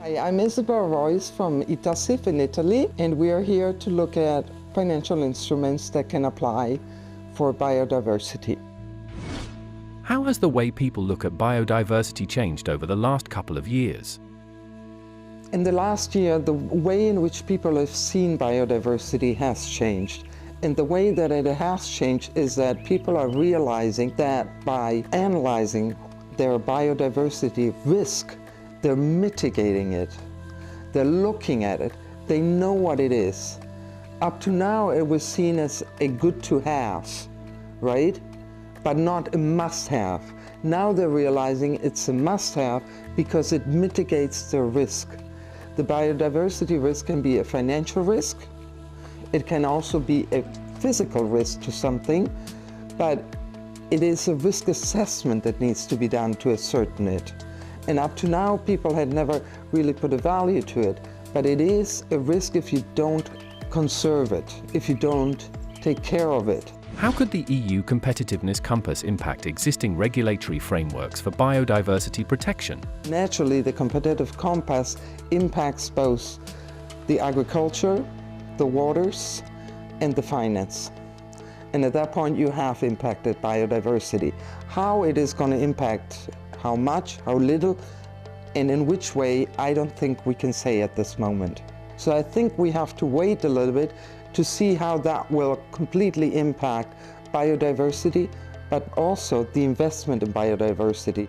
Hi, I'm Isabel Reuss from Itasif in Italy, and we are here to look at financial instruments that can apply for biodiversity. How has the way people look at biodiversity changed over the last couple of years? In the last year, the way in which people have seen biodiversity has changed. And the way that it has changed is that people are realizing that by analyzing their biodiversity risk, they're mitigating it. They're looking at it. They know what it is. Up to now, it was seen as a good to have, right? But not a must-have. Now they're realizing it's a must-have because it mitigates the risk. The biodiversity risk can be a financial risk. It can also be a physical risk to something, but it is a risk assessment that needs to be done to ascertain it. And up to now, people had never really put a value to it, but it is a risk if you don't conserve it, if you don't take care of it. How could the EU Competitiveness Compass impact existing regulatory frameworks for biodiversity protection? Naturally, the Competitive Compass impacts both the agriculture, the waters, and the finance. And at that point, you have impacted biodiversity. How it is going to impact, how much, how little, and in which way, I don't think we can say at this moment. So I think we have to wait a little bit to see how that will completely impact biodiversity, but also the investment in biodiversity.